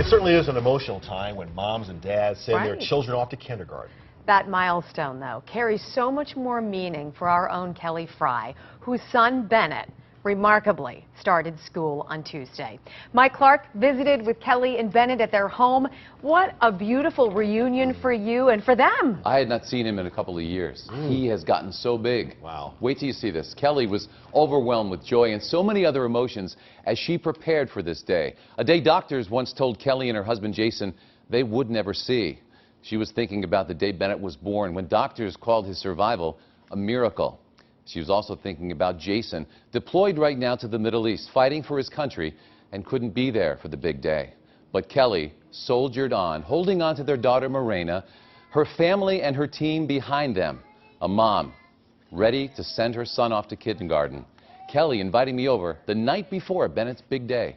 certainly is an emotional time when moms and dads send their Right. children off to kindergarten. That milestone, though, carries so much more meaning for our own Kelly Fry, whose son Bennett remarkably started school on Tuesday. Mike Clark visited with Kelly and Bennett at their home. What a beautiful reunion for you and for them. I had not seen him in a couple of years. He has gotten so big. Wow. Wait till you see this. Kelly was overwhelmed with joy and so many other emotions as she prepared for this day. A day doctors once told Kelly and her husband Jason they would never see. She was thinking about the day Bennett was born when doctors called his survival a miracle. She was also thinking about Jason, deployed right now to the Middle East, fighting for his country, and couldn't be there for the big day. But Kelly soldiered on, holding on to their daughter Morena, her family and her team behind them. A mom, ready to send her son off to kindergarten. Kelly inviting me over the night before Bennett's big day.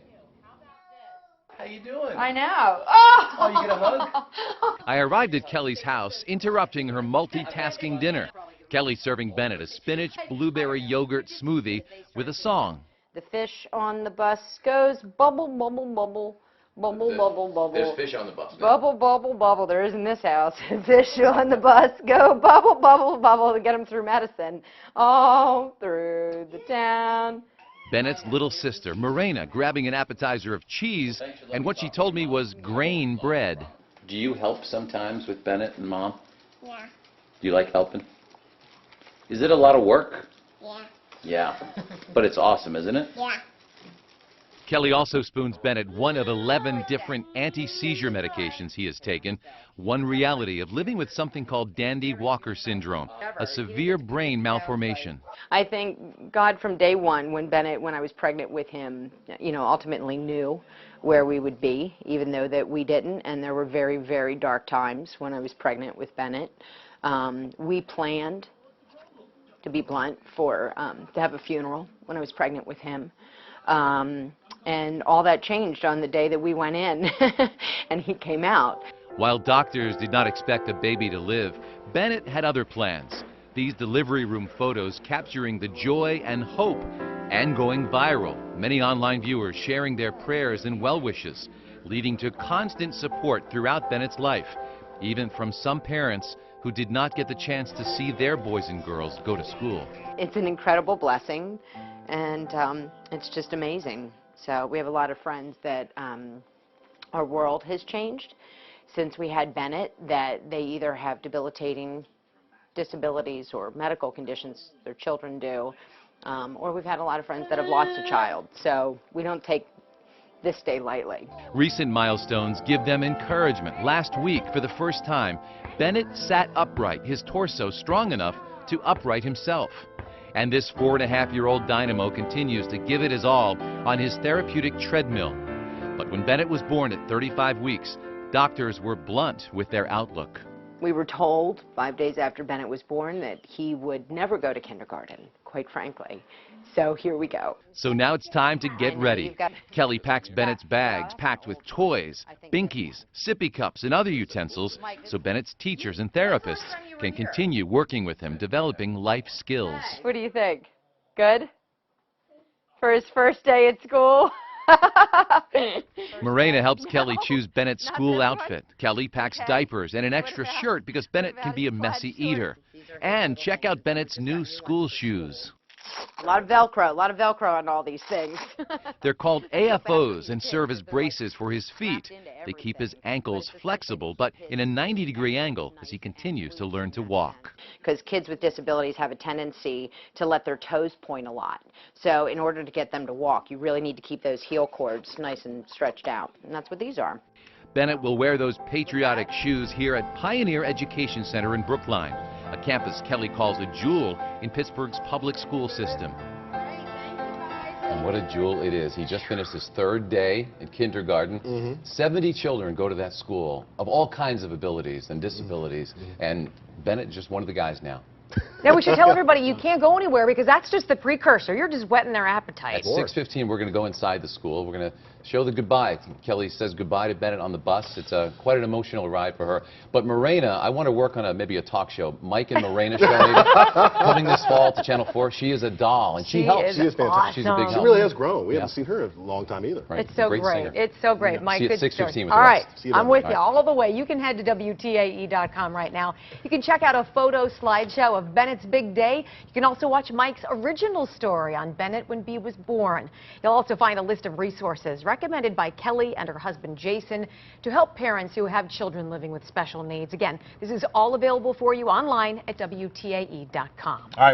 How you doing? I know. Oh, you get a hug? I arrived at Kelly's house, interrupting her multitasking dinner. Kelly serving Bennett a spinach blueberry yogurt smoothie with a song. The fish on the bus goes bubble, bubble, bubble, bubble, bubble, bubble. There's fish on the bus. Bubble, bubble, bubble. There is in this house. Fish on the bus go bubble, bubble, bubble to get them through medicine. All through the town. Bennett's little sister, Morena, grabbing an appetizer of cheese and what she told me was grain bread. Do you help sometimes with Bennett and Mom? Yeah. Do you like helping? Is it a lot of work? Yeah. Yeah. But it's awesome, isn't it? Yeah. Kelly also spoons Bennett one of 11 different anti-seizure medications he has taken. One reality of living with something called Dandy-Walker syndrome, a severe brain malformation. I think God from day one, when I was pregnant with him, ultimately knew where we would be, even though that we didn't. And there were very, very dark times when I was pregnant with Bennett. We planned, to be blunt, to have a funeral when I was pregnant with him. And all that changed on the day that we went in and he came out. While doctors did not expect a baby to live, Bennett had other plans. These delivery room photos capturing the joy and hope and going viral. Many online viewers sharing their prayers and well wishes, leading to constant support throughout Bennett's life, even from some parents who did not get the chance to see their boys and girls go to school. It's an incredible blessing, and it's just amazing. So we have a lot of friends that our world has changed since we had Bennett, that they either have debilitating disabilities or medical conditions their children do, or we've had a lot of friends that have lost a child. So we don't take this day lightly. Recent milestones give them encouragement. Last week, for the first time, Bennett sat upright, his torso strong enough to upright himself. And this 4.5-year-old dynamo continues to give it his all on his therapeutic treadmill. But when Bennett was born at 35 weeks, doctors were blunt with their outlook. We were told 5 days after Bennett was born that he would never go to kindergarten, quite frankly. So here we go. So now it's time to get ready. Kelly packs Bennett's bags, packed with toys, binkies, sippy cups, and other utensils, so Bennett's teachers and therapists can continue working with him, developing life skills. What do you think? Good? For his first day at school? Morena helps Kelly choose Bennett's school outfit. Kelly packs diapers and an extra shirt because Bennett can be a messy eater. And check out Bennett's new school shoes. A lot of Velcro on all these things. They're called AFOs and serve as braces for his feet. They keep his ankles flexible, but in a 90-degree angle as he continues to learn to walk. Because kids with disabilities have a tendency to let their toes point a lot. So in order to get them to walk, you really need to keep those heel cords nice and stretched out. And that's what these are. Bennett will wear those patriotic shoes here at Pioneer Education Center in Brookline, a campus Kelly calls a jewel in Pittsburgh's public school system. And what a jewel it is. He just finished his 3rd day in kindergarten. 70 children go to that school of all kinds of abilities and disabilities. And Bennett just one of the guys now. Now we should tell everybody you can't go anywhere because that's just the precursor. You're just whetting their appetite. At 6:15, we're going to go inside the school. We're going to show the goodbye. Kelly says goodbye to Bennett on the bus. It's quite an emotional ride for her. But Morena, I want to work on maybe a talk show. Mike and Morena show maybe, coming this fall to Channel 4. She is a doll, and she helps. She is fantastic. She's a big help. She really has grown. We haven't seen her in a long time either. Right. It's so great. Singer. It's so great. Mike, See you at good 6:15 story. with All the right, rest. See you I'm then. with All you right. all the way. You can head to WTAE.com right now. You can check out a photo slideshow of Bennett's big day. You can also watch Mike's original story on Bennett when B was born. You'll also find a list of resources recommended by Kelly and her husband Jason to help parents who have children living with special needs. Again, this is all available for you online at WTAE.com. All right.